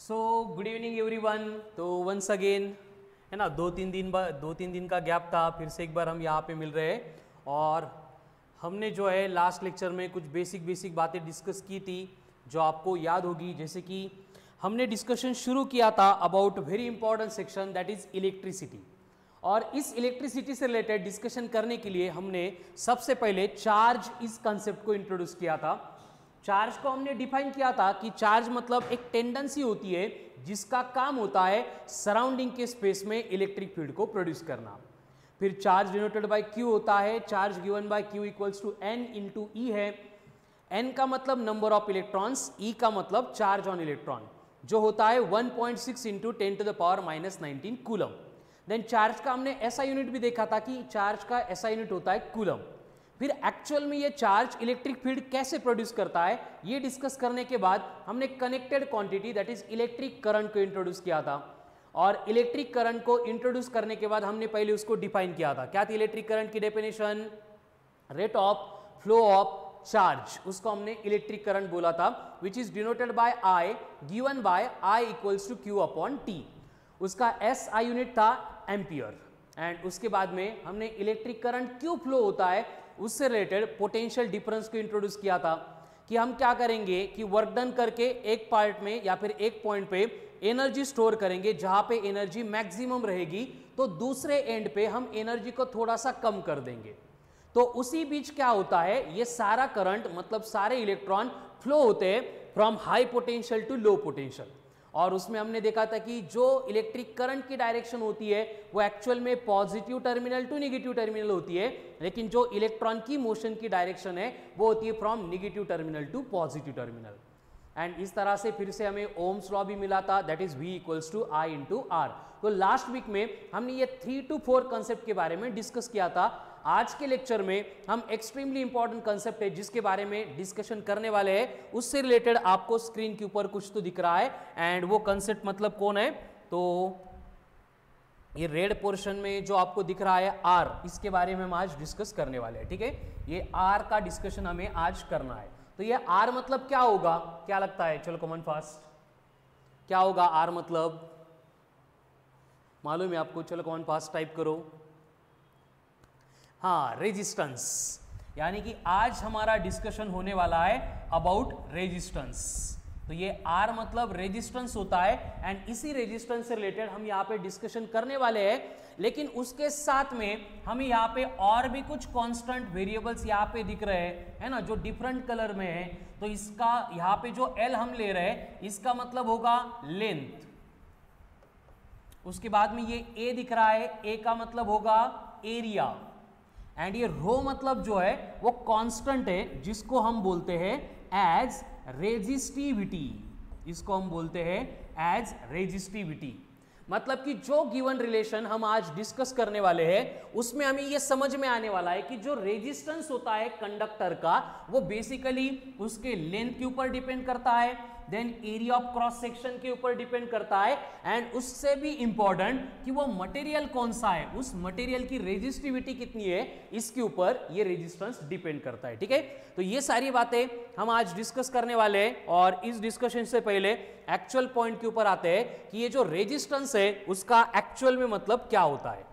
So good evening everyone. तो once again है ना, दो तीन दिन का गैप था, फिर से एक बार हम यहाँ पे मिल रहे हैं। और हमने जो है लास्ट लेक्चर में कुछ बेसिक बातें डिस्कस की थी जो आपको याद होगी। जैसे कि हमने डिस्कशन शुरू किया था about very important section that is electricity. और इस इलेक्ट्रिसिटी से रिलेटेड डिस्कशन करने के लिए हमने सबसे पहले चार्ज इस कंसेप्ट को इंट्रोड्यूस किया था। चार्ज को हमने डिफाइन किया था कि चार्ज मतलब एक टेंडेंसी होती है जिसका काम होता है सराउंडिंग के स्पेस में इलेक्ट्रिक फील्ड को प्रोड्यूस करना। फिर चार्ज डिनोटेड बाय Q होता है, charge given by Q equals to N into E है। N का मतलब नंबर ऑफ इलेक्ट्रॉन्स, E का मतलब चार्ज ऑन इलेक्ट्रॉन, जो होता है 1.6 into 10 to the power -19 coulomb. Then charge का हमने ऐसा यूनिट भी देखा था कि चार्ज का ऐसा यूनिट होता है कूलम। फिर एक्चुअल में ये चार्ज इलेक्ट्रिक फील्ड कैसे प्रोड्यूस करता है ये डिस्कस करने के बाद हमने connected quantity that is electric current को इंट्रोड्यूस किया था। और इलेक्ट्रिक करंट को इंट्रोड्यूस करने के बाद हमने पहले उसको डिफाइन किया था। क्या थी इलेक्ट्रिक करंट की definition? Rate of flow of charge, उसको हमने इलेक्ट्रिक करंट बोला था, which is denoted by I given by I equals to Q upon T। उसका SI यूनिट था एम्पियर। एंड उसके बाद में हमने इलेक्ट्रिक करंट क्यों फ्लो होता है उससे रिलेटेड पोटेंशियल डिफरेंस को इंट्रोड्यूस किया था कि हम क्या करेंगे कि वर्क डन करके एक पार्ट में या फिर एक पॉइंट पे एनर्जी स्टोर करेंगे जहां पे एनर्जी मैक्सिमम रहेगी, तो दूसरे एंड पे हम एनर्जी को थोड़ा सा कम कर देंगे। तो उसी बीच क्या होता है, ये सारा करंट मतलब सारे इलेक्ट्रॉन फ्लो होते हैं from high potential to low potential. और उसमें हमने देखा था कि जो इलेक्ट्रिक करंट की डायरेक्शन होती है वो एक्चुअल में positive terminal to negative terminal होती है, लेकिन जो इलेक्ट्रॉन की मोशन की डायरेक्शन है वो होती है from negative terminal to positive terminal. And इस तरह से फिर से हमें ओम्स लॉ भी मिला था, that is V equals to I into R। तो लास्ट वीक में हमने ये 3 to 4 कंसेप्ट के बारे में डिस्कस किया था। आज के लेक्चर में हम एक्सट्रीमली इंपॉर्टेंट कंसेप्ट है जिसके बारे में डिस्कशन करने वाले हैं, उससे रिलेटेड आपको स्क्रीन के ऊपर कुछ तो दिख रहा है। एंड वो कंसेप्ट मतलब कौन है, तो ये रेड पोर्शन में जो आपको दिख रहा है R, इसके बारे में हम आज डिस्कस करने वाले हैं। ठीक है, ये R का डिस्कशन हमें आज करना है। तो ये R मतलब क्या होगा, क्या लगता है? चलो कमेंट फास्ट, क्या होगा R मतलब? मालूम है आपको? चलो कमेंट फास्ट टाइप करो। हाँ, रेजिस्टेंस। यानी कि आज हमारा डिस्कशन होने वाला है अबाउट रेजिस्टेंस। तो ये R मतलब रेजिस्टेंस होता है। एंड इसी रेजिस्टेंस से रिलेटेड हम यहाँ पे डिस्कशन करने वाले हैं, लेकिन उसके साथ में हमें यहाँ पे और भी कुछ कांस्टेंट वेरिएबल्स यहाँ पे दिख रहे हैं, है ना, जो डिफरेंट कलर में है। तो इसका यहाँ पे जो L हम ले रहे हैं इसका मतलब होगा लेंथ। उसके बाद में ये A दिख रहा है, A का मतलब होगा एरिया। एंड ये रो मतलब जो है वो कांस्टेंट है जिसको हम बोलते हैं एज रेजिस्टिविटी। इसको हम बोलते हैं एज रेजिस्टिविटी। मतलब कि जो गिवन रिलेशन हम आज डिस्कस करने वाले हैं उसमें हमें यह समझ में आने वाला है कि जो रेजिस्टेंस होता है कंडक्टर का वो बेसिकली उसके लेंथ के ऊपर डिपेंड करता है, then area of cross section के ऊपर डिपेंड करता है, एंड उससे भी इंपॉर्टेंट कि वो मटेरियल कौन सा है, उस मटेरियल की रेजिस्टिविटी कितनी है, इसके ऊपर ये रेजिस्टेंस डिपेंड करता है। ठीक है, तो ये सारी बातें हम आज डिस्कस करने वाले हैं। और इस डिस्कशन से पहले एक्चुअल पॉइंट के ऊपर आते हैं कि ये जो रेजिस्टेंस है उसका एक्चुअल में मतलब क्या होता है,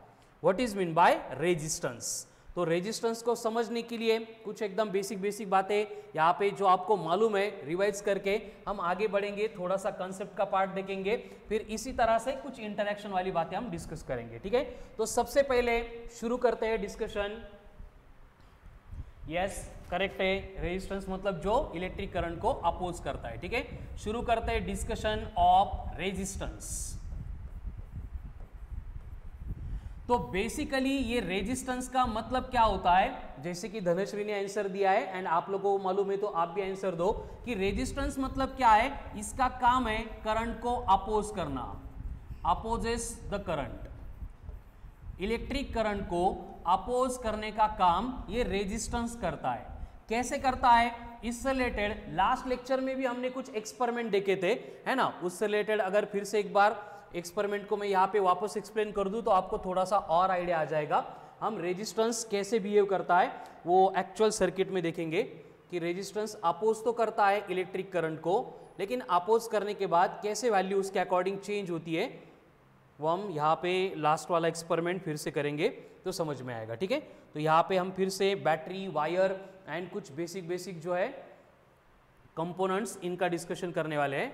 what is mean by resistance. तो रेजिस्टेंस को समझने के लिए कुछ एकदम बेसिक बातें यहाँ पे जो आपको मालूम है रिवाइज करके हम आगे बढ़ेंगे, थोड़ा सा कंसेप्ट का पार्ट देखेंगे, फिर इसी तरह से कुछ इंटरेक्शन वाली बातें हम डिस्कस करेंगे। ठीक है, तो सबसे पहले शुरू करते हैं डिस्कशन। यस, करेक्ट है, रेजिस्टेंस मतलब जो इलेक्ट्रिक करंट को अपोज करता है। ठीक है, शुरू करते हैं डिस्कशन ऑफ रेजिस्टेंस। तो बेसिकली ये रेजिस्टेंस का मतलब क्या होता है, जैसे कि धनश्री ने आंसर दिया है एंड आप लोगों को मालूम है तो आप भी आंसर दो कि रेजिस्टेंस मतलब क्या है। इसका काम है करंट को अपोज करना, opposes the current. Electric current को अपोज करने का काम ये रेजिस्टेंस करता है। कैसे करता है, इससे रिलेटेड लास्ट लेक्चर में भी हमने कुछ एक्सपेरिमेंट देखे थे, है ना। उससे रिलेटेड अगर फिर से एक बार एक्सपेरिमेंट को मैं यहाँ पे वापस एक्सप्लेन कर दूं तो आपको थोड़ा सा और आइडिया आ जाएगा। हम रेजिस्टेंस कैसे बिहेव करता है वो एक्चुअल सर्किट में देखेंगे कि रेजिस्टेंस अपोज तो करता है इलेक्ट्रिक करंट को, लेकिन अपोज करने के बाद कैसे वैल्यू उसके अकॉर्डिंग चेंज होती है वो हम यहाँ पे लास्ट वाला एक्सपेरिमेंट फिर से करेंगे तो समझ में आएगा, ठीक है। तो यहाँ पे हम फिर से बैटरी, वायर एंड कुछ बेसिक जो है कंपोनेंट्स इनका डिस्कशन करने वाले हैं।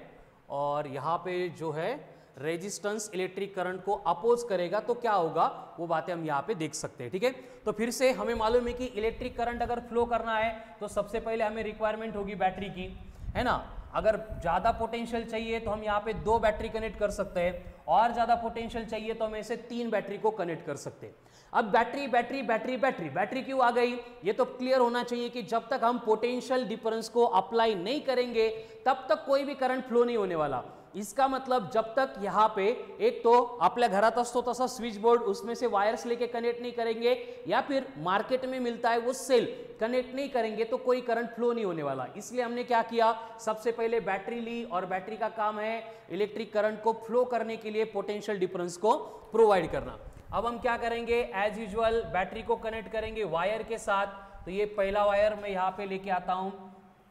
और यहाँ पे जो है रेजिस्टेंस इलेक्ट्रिक करंट को अपोज करेगा तो क्या होगा वो बातें हम यहाँ पे देख सकते हैं, ठीक है। तो फिर से हमें मालूम है कि इलेक्ट्रिक करंट अगर फ्लो करना है तो सबसे पहले हमें रिक्वायरमेंट होगी बैटरी की, है ना। अगर ज़्यादा पोटेंशियल चाहिए तो हम यहाँ पे 2 बैटरी कनेक्ट कर सकते हैं, और ज़्यादा पोटेंशियल चाहिए तो हम ऐसे 3 बैटरी को कनेक्ट कर सकते हैं। अब बैटरी क्यों आ गई, ये तो क्लियर होना चाहिए कि जब तक हम पोटेंशियल डिफरेंस को अप्लाई नहीं करेंगे तब तक कोई भी करंट फ्लो नहीं होने वाला। इसका मतलब जब तक यहाँ पे एक तो आपल्या घरात असतो तसा स्विच बोर्ड, उसमें से वायर्स लेके कनेक्ट नहीं करेंगे, या फिर मार्केट में मिलता है वो सेल कनेक्ट नहीं करेंगे तो कोई करंट फ्लो नहीं होने वाला। इसलिए हमने क्या किया, सबसे पहले बैटरी ली, और बैटरी का काम है इलेक्ट्रिक करंट को फ्लो करने के लिए पोटेंशियल डिफरेंस को प्रोवाइड करना। अब हम क्या करेंगे, एज यूजुअल बैटरी को कनेक्ट करेंगे वायर के साथ। तो ये पहला वायर मैं यहाँ पे लेके आता हूँ,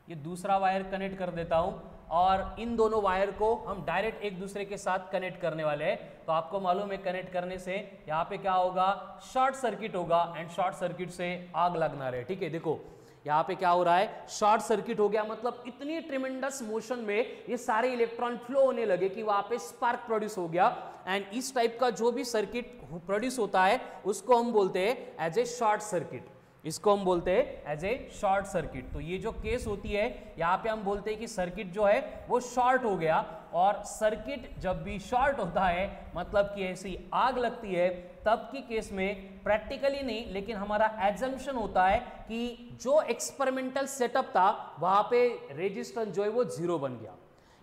ये दूसरा वायर कनेक्ट कर देता हूँ, और इन दोनों वायर को हम डायरेक्ट एक दूसरे के साथ कनेक्ट करने वाले हैं। तो आपको मालूम है कनेक्ट करने से यहाँ पे क्या होगा, शॉर्ट सर्किट होगा, एंड शॉर्ट सर्किट से आग लगना रहे, ठीक है। देखो यहाँ पे क्या हो रहा है, शॉर्ट सर्किट हो गया, मतलब इतनी ट्रिमेंडस मोशन में ये सारे इलेक्ट्रॉन फ्लो होने लगे कि वहां पे स्पार्क प्रोड्यूस हो गया। एंड इस टाइप का जो भी सर्किट प्रोड्यूस होता है उसको हम बोलते हैं एज ए शॉर्ट सर्किट, इसको हम बोलते हैं एज ए शॉर्ट सर्किट। तो ये जो केस होती है यहाँ पे हम बोलते हैं कि सर्किट जो है वो शॉर्ट हो गया, और सर्किट जब भी शॉर्ट होता है मतलब कि ऐसी आग लगती है, तब की केस में प्रैक्टिकली नहीं लेकिन हमारा एजम्पशन होता है कि जो एक्सपेरिमेंटल सेटअप था वहां पे रेजिस्टेंस जो है वो 0 बन गया,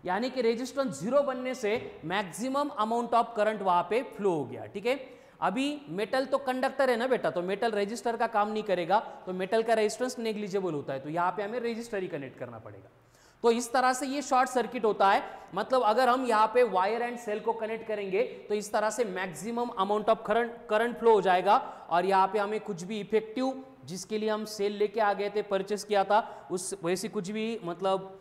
यानी कि रेजिस्टेंस 0 बनने से मैक्सिमम अमाउंट ऑफ करंट वहां पे फ्लो हो गया, ठीक है। अभी मेटल तो कंडक्टर है ना बेटा, तो मेटल रेजिस्टर का काम नहीं करेगा, तो मेटल का रेजिस्टेंस नेग्लिजिबल होता है, तो यहाँ पे हमें रेजिस्टर ही कनेक्ट करना पड़ेगा। तो इस तरह से ये शॉर्ट सर्किट होता है, मतलब अगर हम यहाँ पे वायर एंड सेल को कनेक्ट करेंगे तो इस तरह से maximum amount of current flow हो जाएगा, और यहाँ पे हमें कुछ भी इफेक्टिव जिसके लिए हम सेल लेके आ गए थे, परचेस किया था, उस वैसे कुछ भी मतलब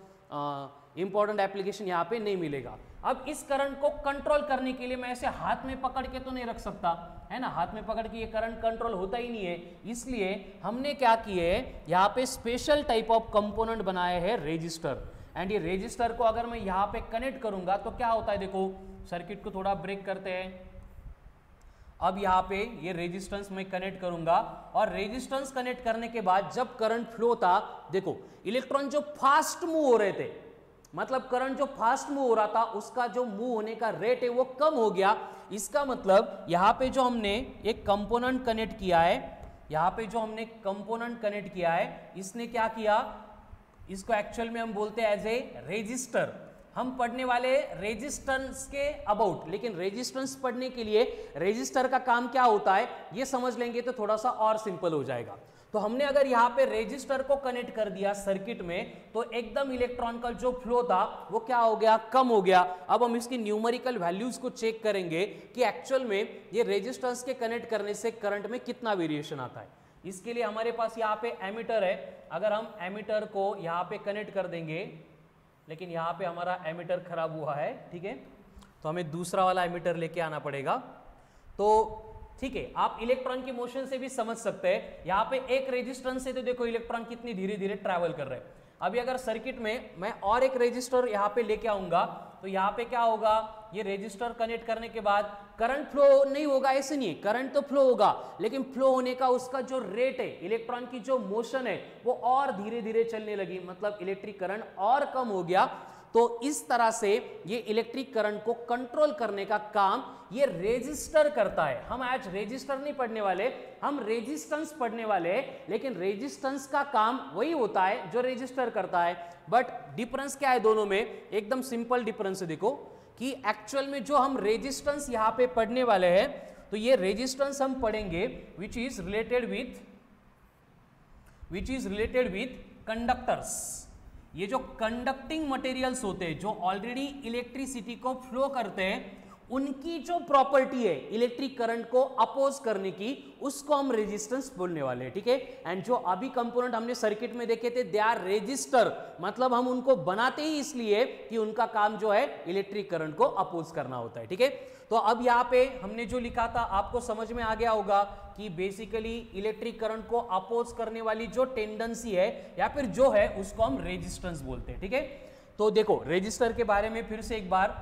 इंपॉर्टेंट एप्लीकेशन यहाँ पे नहीं मिलेगा। अब इस करंट को कंट्रोल करने के लिए मैं ऐसे हाथ में पकड़ के तो नहीं रख सकता, है ना, हाथ में पकड़ के ये करंट कंट्रोल होता ही नहीं है। इसलिए हमने क्या किए, यहाँ पे स्पेशल टाइप ऑफ कंपोनेंट बनाए हैं रेजिस्टर, एंड ये रेजिस्टर को अगर मैं यहाँ पे कनेक्ट करूंगा तो क्या होता है, देखो सर्किट को थोड़ा ब्रेक करते हैं। अब यहाँ पे ये रेजिस्टेंस मैं कनेक्ट करूंगा, और रेजिस्टेंस कनेक्ट करने के बाद जब करंट फ्लो था, देखो इलेक्ट्रॉन जो फास्ट मूव हो रहे थे, मतलब करंट जो फास्ट मूव हो रहा था उसका जो मूव होने का रेट है वो कम हो गया। इसका मतलब यहाँ पे जो हमने एक कंपोनेंट कनेक्ट किया है, यहाँ पे जो हमने कंपोनेंट कनेक्ट किया है, इसने क्या किया, इसको एक्चुअल में हम बोलते हैं एज ए रेजिस्टर। हम पढ़ने वाले रेजिस्टेंस के अबाउट, लेकिन रेजिस्टेंस पढ़ने के लिए रेजिस्टर का काम क्या होता है ये समझ लेंगे तो थोड़ा सा और सिंपल हो जाएगा। तो हमने अगर यहाँ पे रेजिस्टर को कनेक्ट कर दिया सर्किट में, तो एकदम इलेक्ट्रॉन का जो फ्लो था वो क्या हो गया, कम हो गया। अब हम इसकी न्यूमेरिकल वैल्यूज को चेक करेंगे कि एक्चुअल में ये रेजिस्टेंस के कनेक्ट करने से करंट में कितना वेरिएशन आता है। इसके लिए हमारे पास यहाँ पे एमीटर है, अगर हम एमीटर को यहाँ पे कनेक्ट कर देंगे, लेकिन यहाँ पे हमारा एमीटर खराब हुआ है, ठीक है, तो हमें दूसरा वाला एमीटर लेके आना पड़ेगा। तो ठीक है, आप इलेक्ट्रॉन की मोशन से भी समझ सकते हैं, यहाँ पे एक रेजिस्टेंस से तो देखो इलेक्ट्रॉन कितनी धीरे धीरे ट्रैवल कर रहे हैं। अभी अगर सर्किट में मैं और एक रेजिस्टर यहाँ पे लेके आऊंगा तो यहाँ पे क्या होगा, ये रेजिस्टर कनेक्ट करने के बाद करंट फ्लो नहीं होगा, ऐसे नहीं है, करंट तो फ्लो होगा, लेकिन फ्लो होने का उसका जो रेट है, इलेक्ट्रॉन की जो मोशन है वो और धीरे धीरे चलने लगी, मतलब इलेक्ट्रिक करंट और कम हो गया। तो इस तरह से ये इलेक्ट्रिक करंट को कंट्रोल करने का काम ये रेजिस्टर करता है। हम आज रेजिस्टर नहीं पढ़ने वाले, हम रेजिस्टेंस पढ़ने वाले, लेकिन रेजिस्टेंस का काम वही होता है जो रेजिस्टर करता है। बट डिफरेंस क्या है दोनों में, एकदम सिंपल डिफरेंस है। देखो कि एक्चुअल में जो हम रेजिस्टेंस यहां पे पढ़ने वाले हैं, तो ये रेजिस्टेंस हम पढ़ेंगे which is related with conductors. ये जो कंडक्टिंग मटेरियल्स होते हैं जो ऑलरेडी इलेक्ट्रिसिटी को फ्लो करते हैं, उनकी जो प्रॉपर्टी है इलेक्ट्रिक करंट को अपोज करने की, उसको हम रेजिस्टेंस बोलने वाले हैं, ठीक है। एंड जो अभी कंपोनेंट हमने सर्किट में देखे थे, दे आर रेजिस्टर, मतलब हम उनको बनाते ही इसलिए कि उनका काम जो है इलेक्ट्रिक करंट को अपोज करना होता है, ठीक है। तो अब यहाँ पे हमने जो लिखा था आपको समझ में आ गया होगा कि बेसिकली इलेक्ट्रिक करंट को अपोज करने वाली जो टेंडेंसी है या फिर जो है उसको हम रेजिस्टेंस बोलते हैं, ठीक है। तो देखो रेजिस्टर के बारे में फिर से एक बार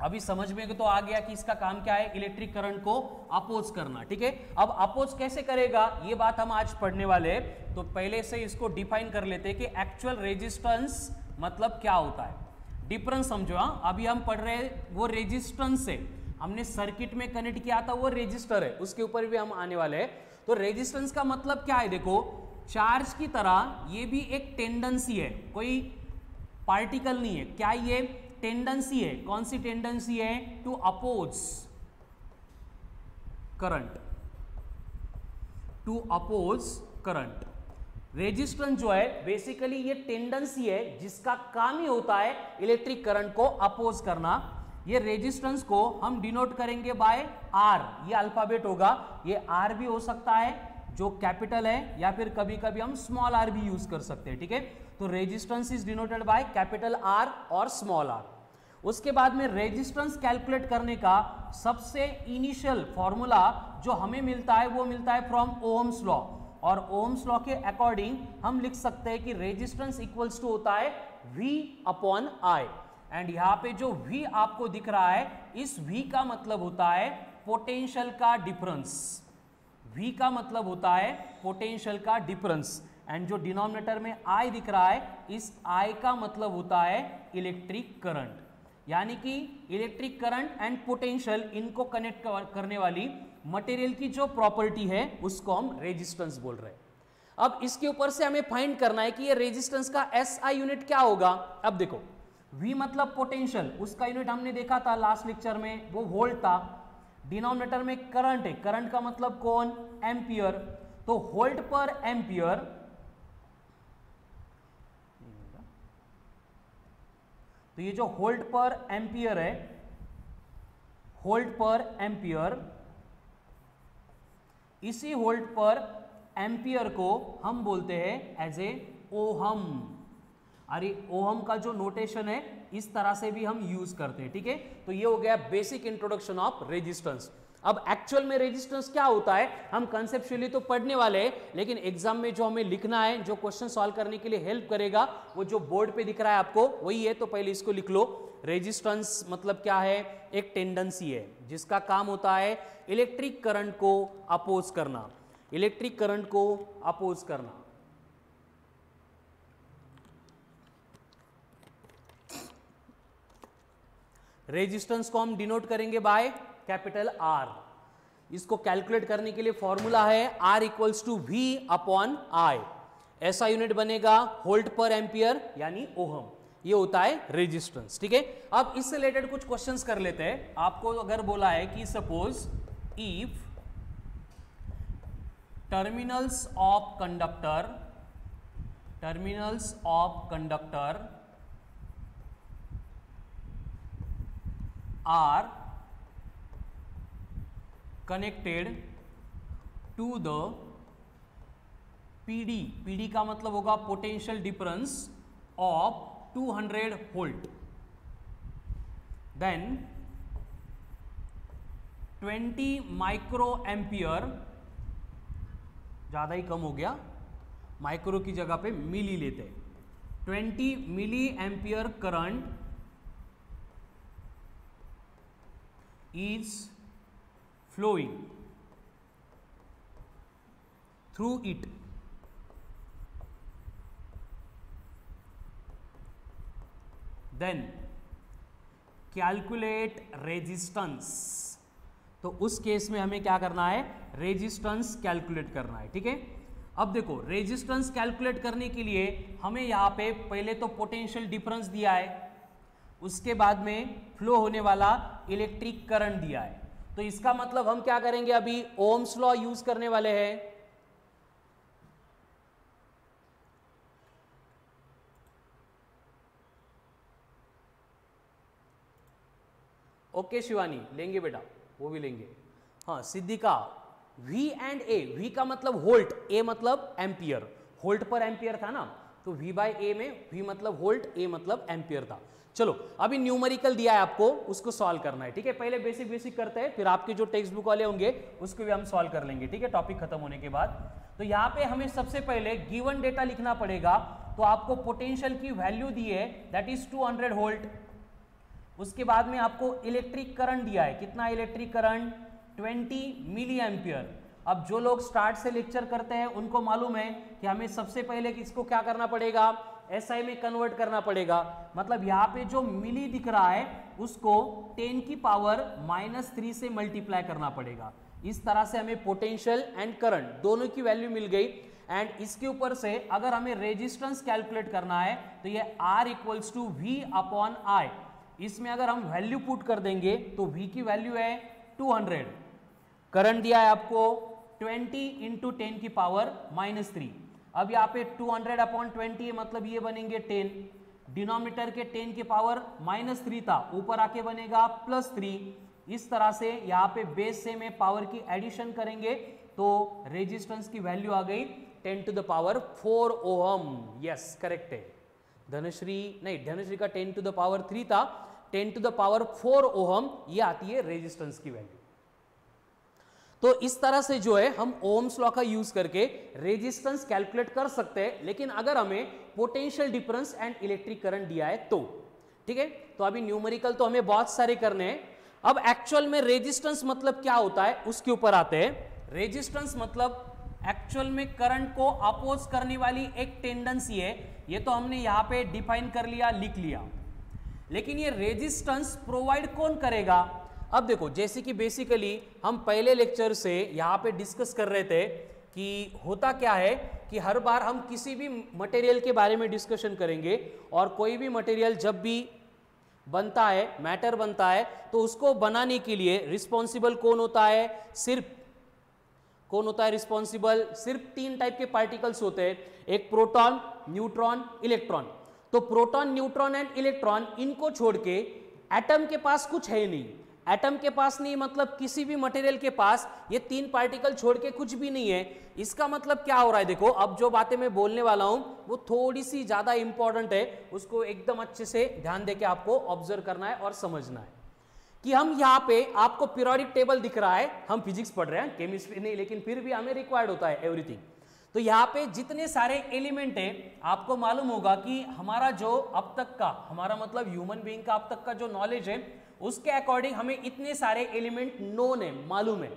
अभी समझ में तो आ गया कि इसका काम क्या है, इलेक्ट्रिक करंट को अपोज करना, ठीक है। अब अपोज कैसे करेगा ये बात हम आज पढ़ने वाले हैं। तो पहले से इसको डिफाइन कर लेते हैं कि एक्चुअल रेजिस्टेंस मतलब क्या होता है। डिफरेंस समझो, हाँ अभी हम पढ़ रहे हैं वो रेजिस्टेंस है, हमने सर्किट में कनेक्ट किया था वो रेजिस्टर है, उसके ऊपर भी हम आने वाले हैं। तो रेजिस्टेंस का मतलब क्या है, देखो चार्ज की तरह ये भी एक टेंडेंसी है, कोई पार्टिकल नहीं है, क्या ये टेंडेंसी है। कौन सी टेंडेंसी है, to oppose current, to oppose current. Resistance जो है बेसिकली ये टेंडेंसी है जिसका काम ही होता है इलेक्ट्रिक करंट को अपोज करना। ये रेजिस्टेंस को हम डिनोट करेंगे बाय आर, ये अल्फाबेट होगा, ये आर भी हो सकता है जो कैपिटल है या फिर कभी कभी हम स्मॉल आर भी यूज कर सकते हैं, ठीक है। तो resistance is denoted by capital R और स्मॉल आर। उसके बाद में रेजिस्टेंस कैलकुलेट करने का सबसे इनिशियल फॉर्मूला जो हमें मिलता है वो मिलता है फ्रॉम ओम्स लॉ, और ओम्स लॉ के अकॉर्डिंग हम लिख सकते हैं कि रेजिस्टेंस इक्वल्स टू होता है V अपॉन I। एंड यहाँ पे जो V आपको दिख रहा है, इस V का मतलब होता है पोटेंशियल का डिफरेंस, V का मतलब होता है पोटेंशियल का डिफरेंस। एंड जो डिनोमिनेटर में I दिख रहा है, इस I का मतलब होता है इलेक्ट्रिक करंट। यानी कि इलेक्ट्रिक करंट एंड पोटेंशियल इनको कनेक्ट करने वाली मटेरियल की जो प्रॉपर्टी है उसको हम रेजिस्टेंस बोल रहे हैं। अब इसके ऊपर से हमें फाइंड करना है कि ये रेजिस्टेंस का SI यूनिट क्या होगा। अब देखो V मतलब पोटेंशियल, उसका यूनिट हमने देखा था लास्ट लेक्चर में, वो वोल्ट था। डिनोमिनेटर में करंट है, करंट का मतलब कौन, एम्पियर। तो वोल्ट पर एम्पियर, तो ये जो वोल्ट पर एम्पियर है, वोल्ट पर एम्पियर, इसी वोल्ट पर एम्पियर को हम बोलते हैं एज ए ओहम। अरे ओहम का जो नोटेशन है इस तरह से भी हम यूज करते हैं, ठीक है। तो ये हो गया बेसिक इंट्रोडक्शन ऑफ रेजिस्टेंस। अब एक्चुअल में रेजिस्टेंस क्या होता है हम कंसेप्चुअली तो पढ़ने वाले हैं, लेकिन एग्जाम में जो हमें लिखना है, जो क्वेश्चन सॉल्व करने के लिए हेल्प करेगा, वो जो बोर्ड पे दिख रहा है आपको वही है। तो पहले इसको लिख लो। रेजिस्टेंस मतलब क्या है, एक टेंडेंसी है जिसका काम होता है इलेक्ट्रिक करंट को अपोज करना, इलेक्ट्रिक करंट को अपोज करना। रेजिस्टेंस को हम डिनोट करेंगे बाय कैपिटल R। इसको कैलकुलेट करने के लिए फॉर्मूला है R equals to V upon I। ऐसा यूनिट बनेगा वोल्ट पर एम्पियर यानी ओहम, ये होता है रेजिस्टेंस, ठीक है। अब इससे रिलेटेड कुछ क्वेश्चंस कर लेते हैं। आपको अगर बोला है कि suppose if terminals of conductor are connected to the PD का मतलब होगा potential difference of 200 volt, then 20 micro ampere, ज्यादा ही कम हो गया, माइक्रो की जगह पे मिली लेते हैं, 20 milli ampere current is flowing through it, then calculate resistance। तो उस केस में हमें क्या करना है, रेजिस्टेंस कैलकुलेट करना है, ठीक है। अब देखो रेजिस्टेंस कैलकुलेट करने के लिए हमें यहाँ पे पहले तो पोटेंशियल डिफरेंस दिया है, उसके बाद में फ्लो होने वाला इलेक्ट्रिक करंट दिया है। तो इसका मतलब हम क्या करेंगे, अभी ओम्स लॉ यूज करने वाले हैं। ओके शिवानी, लेंगे बेटा, वो भी लेंगे। हाँ Siddhika, V and A, V का मतलब वोल्ट, A मतलब एम्पियर, वोल्ट पर एम्पियर था ना, तो V बाय A में V मतलब वोल्ट, A मतलब एम्पियर था। चलो अभी न्यूमेरिकल दिया है आपको, उसको सॉल्व करना है, ठीक है। पहले बेसिक बेसिक करते हैं, फिर आपके जो टेक्स्ट बुक वाले होंगे उसको भी हम सॉल्व कर लेंगे, ठीक है, टॉपिक खत्म होने के बाद। तो यहाँ पे हमें सबसे पहले गिवन डेटा लिखना पड़ेगा। तो आपको पोटेंशियल की वैल्यू दी है, दैट इज 200 वोल्ट। उसके बाद में आपको इलेक्ट्रिक करंट दिया है, कितना इलेक्ट्रिक करंट, 20 मिली एम्पियर। अब जो लोग स्टार्ट से लेक्चर करते हैं उनको मालूम है कि हमें सबसे पहले इसको क्या करना पड़ेगा, SI में कन्वर्ट करना पड़ेगा। मतलब यहाँ पे जो मिली दिख रहा है उसको 10 की पावर -3 से मल्टीप्लाई करना पड़ेगा। इस तरह से हमें पोटेंशियल एंड करंट दोनों की वैल्यू मिल गई। एंड इसके ऊपर से अगर हमें रेजिस्टेंस कैलकुलेट करना है तो ये R इक्वल्स टू V/I। इसमें अगर हम वैल्यू पुट कर देंगे तो V की वैल्यू है 200, करंट दिया है आपको 20 × 10 की पावर -3। अब यहाँ पे 200/20 है, मतलब ये बनेंगे 10, डिनोमिनेटर के 10 की पावर -3 था, ऊपर आके बनेगा +3। इस तरह से यहाँ पे बेस से में पावर की एडिशन करेंगे तो रेजिस्टेंस की वैल्यू आ गई 10⁴ ओहम। यस करेक्ट है धनश्री, नहीं धनश्री का 10⁻³ था, 10⁴ ओहम ये आती है रेजिस्टेंस की वैल्यू। तो इस तरह से जो है हम ओम्स लॉ का यूज करके रेजिस्टेंस कैलकुलेट कर सकते हैं, लेकिन अगर हमें potential difference and electric current दिया है तो, ठीक है। तो अभी न्यूमेरिकल तो हमें बहुत सारे करने हैं। अब एक्चुअल में रेजिस्टेंस मतलब क्या होता है उसके ऊपर आते हैं। रेजिस्टेंस मतलब एक्चुअल में करंट को अपोज करने वाली एक टेंडेंसी है। ये तो हमने यहाँ पे डिफाइन कर लिया, लिख लिया, लेकिन ये रेजिस्टेंस प्रोवाइड कौन करेगा। अब देखो जैसे कि बेसिकली हम पहले लेक्चर से यहाँ पे डिस्कस कर रहे थे कि होता क्या है कि हर बार हम किसी भी मटेरियल के बारे में डिस्कशन करेंगे और कोई भी मटेरियल जब भी बनता है, मैटर बनता है, तो उसको बनाने के लिए रिस्पॉन्सिबल कौन होता है, कौन होता है रिस्पॉन्सिबल, सिर्फ 3 टाइप के पार्टिकल्स होते हैं, एक प्रोटॉन, न्यूट्रॉन, इलेक्ट्रॉन। तो प्रोटॉन, न्यूट्रॉन एंड इलेक्ट्रॉन, इनको छोड़ के एटम के पास कुछ है नहीं। एटम के पास नहीं मतलब किसी भी मटेरियल के पास ये 3 पार्टिकल छोड़ के कुछ भी नहीं है। इसका मतलब क्या हो रहा है, देखो अब जो बातें मैं बोलने वाला हूं वो थोड़ी सी ज्यादा इंपॉर्टेंट है, उसको एकदम अच्छे से ध्यान देके आपको ऑब्जर्व करना है और समझना है कि हम यहाँ पे आपको पीरियोडिक टेबल दिख रहा है, हम फिजिक्स पढ़ रहे हैं, केमिस्ट्री नहीं, लेकिन फिर भी हमें रिक्वायर्ड होता है एवरीथिंग। तो यहाँ पे जितने सारे एलिमेंट है, आपको मालूम होगा कि हमारा जो अब तक का, हमारा मतलब ह्यूमन बीइंग का अब तक का जो नॉलेज है उसके अकॉर्डिंग हमें इतने सारे एलिमेंट नोन है, मालूम है।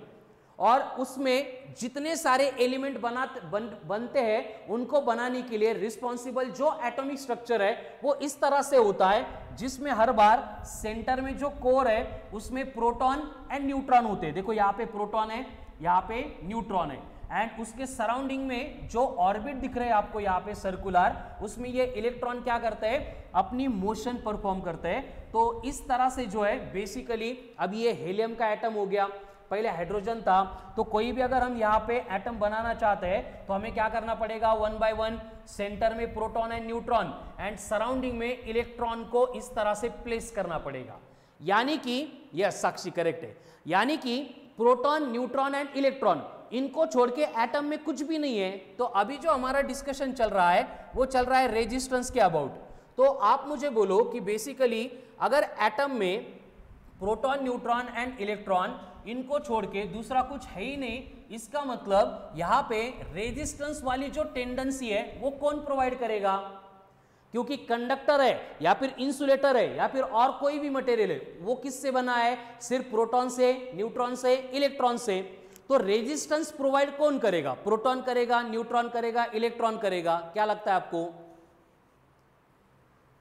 और उसमें जितने सारे एलिमेंट बनते हैं उनको बनाने के लिए रिस्पॉन्सिबल जो एटॉमिक स्ट्रक्चर है वो इस तरह से होता है, जिसमें हर बार सेंटर में जो कोर है उसमें प्रोटॉन एंड न्यूट्रॉन होते हैं। देखो यहाँ पे प्रोटॉन है, यहाँ पे न्यूट्रॉन है, एंड उसके सराउंडिंग में जो ऑर्बिट दिख रहे हैं आपको यहाँ पे सर्कुलर, उसमें ये इलेक्ट्रॉन क्या करते हैं, अपनी मोशन परफॉर्म करते हैं। तो इस तरह से जो है बेसिकली, अब ये हेलियम का एटम हो गया, पहले हाइड्रोजन था, तो कोई भी अगर हम यहाँ पे एटम बनाना चाहते हैं तो हमें क्या करना पड़ेगा, 1 बाय 1 सेंटर में proton and neutron and surrounding में इलेक्ट्रॉन को इस तरह से प्लेस करना पड़ेगा। यानी कि यस साक्षी करेक्ट है, यानी कि प्रोटॉन, न्यूट्रॉन एंड इलेक्ट्रॉन, इनको छोड़ के एटम में कुछ भी नहीं है। तो अभी जो हमारा डिस्कशन चल रहा है वो चल रहा है रेजिस्टेंस के अबाउट। तो आप मुझे बोलो कि बेसिकली अगर एटम में प्रोटॉन, न्यूट्रॉन एंड इलेक्ट्रॉन, इनको छोड़ के दूसरा कुछ है ही नहीं, इसका मतलब यहाँ पे रेजिस्टेंस वाली जो टेंडेंसी है वो कौन प्रोवाइड करेगा, क्योंकि कंडक्टर है या फिर इंसुलेटर है या फिर और कोई भी मटेरियल है, वो किससे बना है, सिर्फ प्रोटॉन से, न्यूट्रॉन से, इलेक्ट्रॉन से। तो रेजिस्टेंस प्रोवाइड कौन करेगा, प्रोटॉन करेगा, न्यूट्रॉन करेगा, इलेक्ट्रॉन करेगा, क्या लगता है आपको।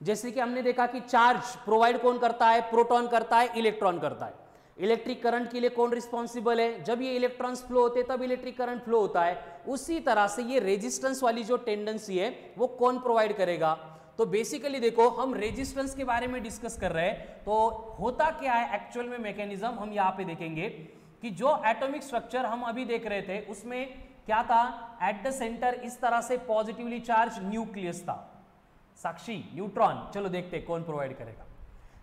जैसे कि हमने देखा कि चार्ज प्रोवाइड कौन करता है, प्रोटॉन करता है, इलेक्ट्रॉन करता है। इलेक्ट्रिक करंट के लिए कौन रिस्पॉन्सिबल है, जब ये इलेक्ट्रॉन्स फ्लो होते हैं तब इलेक्ट्रिक करंट फ्लो होता है। उसी तरह से ये रेजिस्टेंस वाली जो टेंडेंसी है वो कौन प्रोवाइड करेगा। तो बेसिकली देखो हम रेजिस्टेंस के बारे में डिस्कस कर रहे हैं, तो होता क्या है एक्चुअल में मैकेनिज्म हम यहाँ पे देखेंगे कि जो एटॉमिक स्ट्रक्चर हम अभी देख रहे थे उसमें क्या था, एट द सेंटर इस तरह से पॉजिटिवली चार्ज न्यूक्लियस था। साक्षी न्यूट्रॉन, चलो देखते हैं कौन प्रोवाइड करेगा।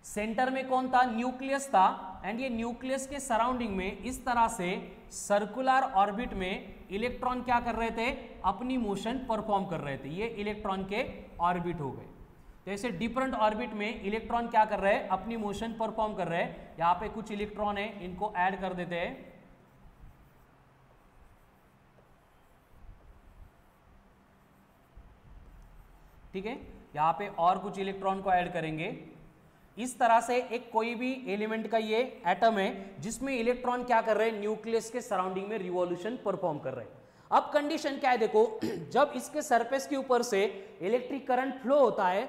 सेंटर में कौन था? न्यूक्लियस था। एंड ये न्यूक्लियस के सराउंडिंग में इस तरह से सर्कुलर ऑर्बिट में इलेक्ट्रॉन क्या कर रहे थे? अपनी मोशन परफॉर्म कर रहे थे। ये इलेक्ट्रॉन के ऑर्बिट हो गए। तो ऐसे डिफरेंट ऑर्बिट में इलेक्ट्रॉन क्या कर रहे हैं? अपनी मोशन परफॉर्म कर रहे हैं। यहां पे कुछ इलेक्ट्रॉन है, इनको ऐड कर देते हैं। ठीक है, यहां पे और कुछ इलेक्ट्रॉन को ऐड करेंगे। इस तरह से एक कोई भी एलिमेंट का ये एटम है जिसमें इलेक्ट्रॉन क्या कर रहे हैं? न्यूक्लियस के सराउंडिंग में रिवॉल्यूशन परफॉर्म कर रहे हैं। अब कंडीशन क्या है देखो, जब इसके सरफेस के ऊपर से इलेक्ट्रिक करंट फ्लो होता है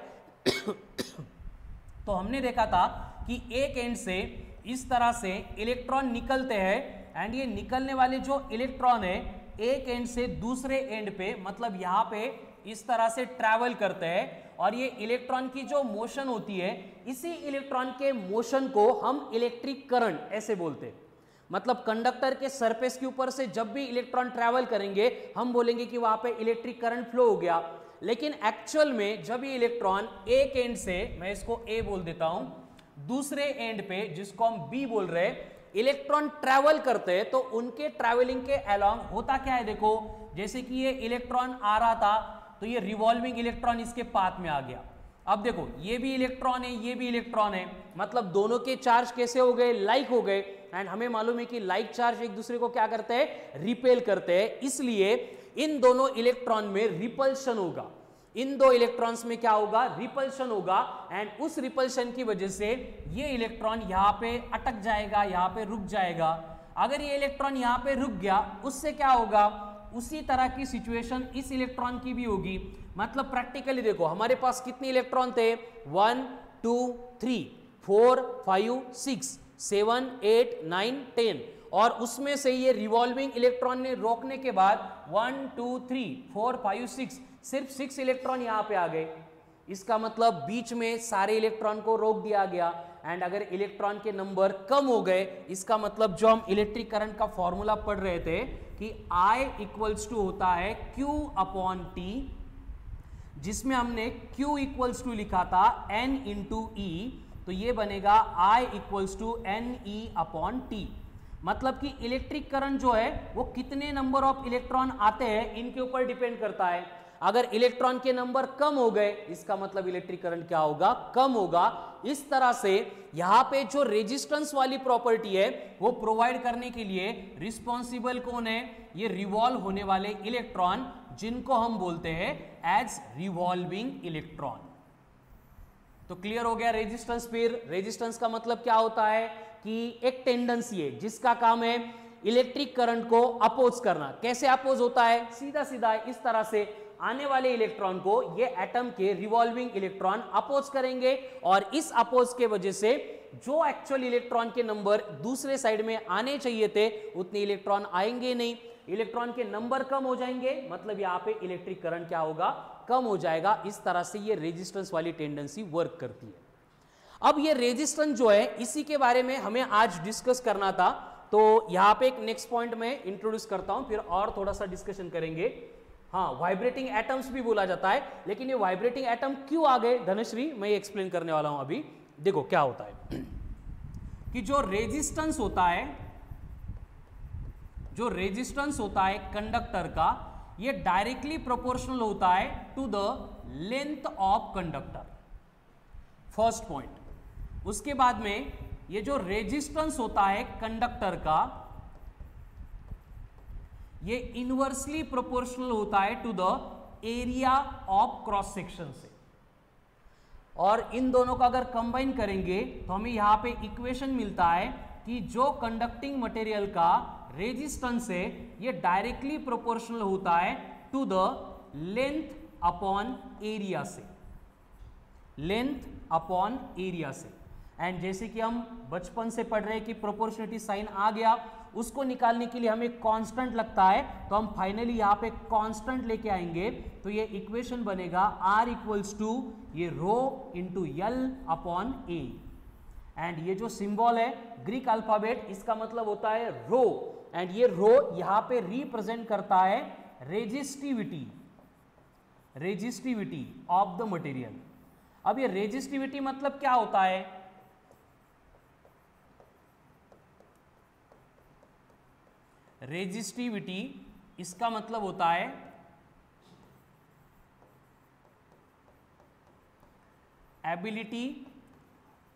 तो हमने देखा था कि एक एंड से इस तरह से इलेक्ट्रॉन निकलते हैं। एंड ये निकलने वाले जो इलेक्ट्रॉन है एक एंड से दूसरे एंड पे, मतलब यहां पे इस तरह से ट्रैवल करते हैं। और ये इलेक्ट्रॉन की जो मोशन होती है, इसी इलेक्ट्रॉन के मोशन को हम इलेक्ट्रिक करंट ऐसे बोलते हैं। मतलब कंडक्टर के सरफेस के ऊपर से जब भी इलेक्ट्रॉन ट्रैवल करेंगे हम बोलेंगे कि वहां पे इलेक्ट्रिक करंट फ्लो हो गया। लेकिन एक्चुअल में जब ये इलेक्ट्रॉन एक एंड से, मैं इसको ए बोल देता हूं, दूसरे एंड पे जिसको हम बी बोल रहे हैं, इलेक्ट्रॉन ट्रैवल करते हैं, तो उनके ट्रैवलिंग के अलोंग होता क्या है देखो, जैसे कि ये इलेक्ट्रॉन आ रहा था तो ये रिवॉल्विंग इलेक्ट्रॉन इसके पाथ में आ गया। अब देखो ये भी इलेक्ट्रॉन है, ये भी इलेक्ट्रॉन है, मतलब दोनों के चार्ज कैसे हो गए? लाइक हो गए। एंड हमें मालूम है कि लाइक चार्ज एक दूसरे को क्या करते हैं? रिपेल करते हैं। इसलिए इन दोनों इलेक्ट्रॉन में रिपल्शन होगा। इन दो इलेक्ट्रॉन्स में क्या होगा? रिपल्शन होगा। एंड उस रिपल्शन की वजह से ये इलेक्ट्रॉन यहां पे अटक जाएगा, यहां पे रुक जाएगा। अगर ये इलेक्ट्रॉन यहां पे रुक गया, उससे क्या होगा? उसी तरह की सिचुएशन इस इलेक्ट्रॉन की भी होगी। मतलब प्रैक्टिकली देखो, हमारे पास कितने इलेक्ट्रॉन थे? 1 2 3 4 5 6 7 8 9 10, और उसमें से ये रिवॉल्विंग इलेक्ट्रॉन ने रोकने के बाद 1 2 3 4 5 6 सिर्फ 6 इलेक्ट्रॉन यहां पे आ गए। इसका मतलब बीच में सारे इलेक्ट्रॉन को रोक दिया गया। एंड अगर इलेक्ट्रॉन के नंबर कम हो गए, इसका मतलब जो हम इलेक्ट्रिक करंट का फॉर्मूला पढ़ रहे थे कि I इक्वल्स टू होता है Q अपॉन T, जिसमें हमने Q इक्वल्स टू लिखा था N इंटू E, तो ये बनेगा I equals to NE upon T। मतलब कि इलेक्ट्रिक करंट जो है वो कितने नंबर ऑफ इलेक्ट्रॉन आते हैं इनके ऊपर डिपेंड करता है। अगर इलेक्ट्रॉन के नंबर कम हो गए, इसका मतलब इलेक्ट्रिक करंट क्या होगा? कम होगा। इस तरह से यहां पे जो रेजिस्टेंस वाली प्रॉपर्टी है वो प्रोवाइड करने के लिए रिस्पॉन्सिबल कौन है? ये रिवॉल्व होने वाले इलेक्ट्रॉन, जिनको हम बोलते हैं एज रिवॉल्विंग इलेक्ट्रॉन। तो क्लियर हो गया रेजिस्टेंस। फिर रेजिस्टेंस का मतलब क्या होता है कि एक टेंडेंसी है जिसका काम है इलेक्ट्रिक करंट को अपोज करना। कैसे अपोज होता है? सीधा सीधा इस तरह से आने वाले इलेक्ट्रॉन को ये एटम के रिवॉल्विंग इलेक्ट्रॉन अपोज करेंगे, और इस अपोज के वजह से जो एक्चुअल इलेक्ट्रॉन के नंबर दूसरे साइड में आने चाहिए थे उतने इलेक्ट्रॉन आएंगे नहीं। इलेक्ट्रॉन के नंबर कम हो जाएंगे, मतलब यहां पे इलेक्ट्रिक करंट क्या होगा? कम हो जाएगा। इस तरह से ये रेजिस्टेंस वाली टेंडेंसी वर्क करती है। अब ये रेजिस्टेंस जो है, इसी के बारे में हमें आज डिस्कस करना था। तो यहां पे एक नेक्स्ट पॉइंट में इंट्रोड्यूस करता हूं, फिर और थोड़ा सा डिस्कशन करेंगे। हाँ, वाइब्रेटिंग एटम्स भी बोला जाता है, लेकिन ये वाइब्रेटिंग एटम क्यों आ गए धनश्री, मैं ये एक्सप्लेन करने वाला हूं अभी। देखो क्या होता है कि जो रेजिस्टेंस होता है कंडक्टर का, ये डायरेक्टली प्रोपोर्शनल होता है to the length of conductor, first point. उसके बाद में ये जो रेजिस्टेंस होता है कंडक्टर का, ये इनवर्सली प्रोपोर्शनल होता है to the area of cross section से। और इन दोनों का अगर कंबाइन करेंगे तो हमें यहां पे इक्वेशन मिलता है कि जो कंडक्टिंग मटेरियल का रेजिस्टेंस है ये डायरेक्टली प्रोपोर्शनल होता है to the length upon area से, लेंथ अपॉन एरिया से। एंड जैसे कि हम बचपन से पढ़ रहे हैं कि प्रोपोर्शनलिटी साइन आ गया, उसको निकालने के लिए हमें कांस्टेंट लगता है, तो हम फाइनली यहां पे कांस्टेंट लेके आएंगे। तो ये इक्वेशन बनेगा R इक्वल्स टू ये rho into L upon A। And ये जो सिंबल है ग्रीक अल्फाबेट, इसका मतलब होता है रो। एंड ये रो यहां पे रिप्रेजेंट करता है रेजिस्टिविटी ऑफ द मटेरियल। अब ये रेजिस्टिविटी मतलब क्या होता है रेजिस्टिविटी, इसका मतलब होता है एबिलिटी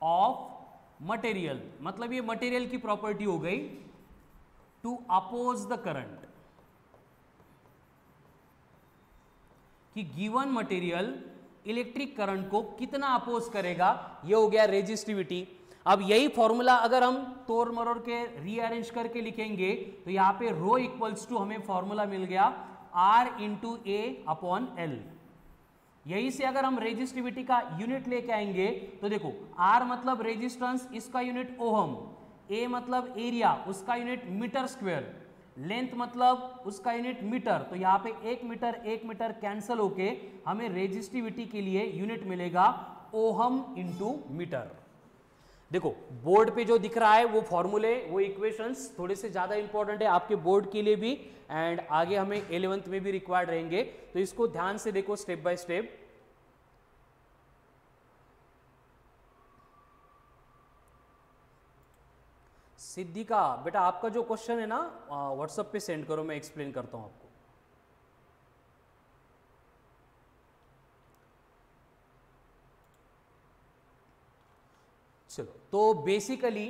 ऑफ मटेरियल, मतलब ये मटेरियल की प्रॉपर्टी हो गई टू अपोज द करंट, कि गिवन मटेरियल इलेक्ट्रिक करंट को कितना अपोज करेगा, ये हो गया रेजिस्टिविटी। अब यही फॉर्मूला अगर हम तोड़ मरोड़ के रीअरेंज करके लिखेंगे तो यहां पे रो इक्वल्स टू हमें फॉर्मूला मिल गया R इंटू ए अपॉन एल। यही से अगर हम रेजिस्टिविटी का यूनिट लेके आएंगे तो देखो R मतलब रेजिस्टेंस, इसका यूनिट ओहम, A मतलब एरिया, उसका यूनिट मीटर स्क्वायर, लेंथ मतलब उसका यूनिट मीटर, तो यहाँ पे 1 मीटर कैंसल होके हमें रेजिस्टिविटी के लिए यूनिट मिलेगा ओहम इंटू मीटर। देखो बोर्ड पे जो दिख रहा है वो फॉर्मूले, वो इक्वेशंस थोड़े से ज्यादा इंपॉर्टेंट है आपके बोर्ड के लिए भी, एंड आगे हमें 11th में भी रिक्वायर्ड रहेंगे, तो इसको ध्यान से देखो स्टेप बाय स्टेप। सिद्धिका बेटा आपका जो क्वेश्चन है ना व्हाट्सएप पे सेंड करो, मैं एक्सप्लेन करता हूं आपको। चलो, तो बेसिकली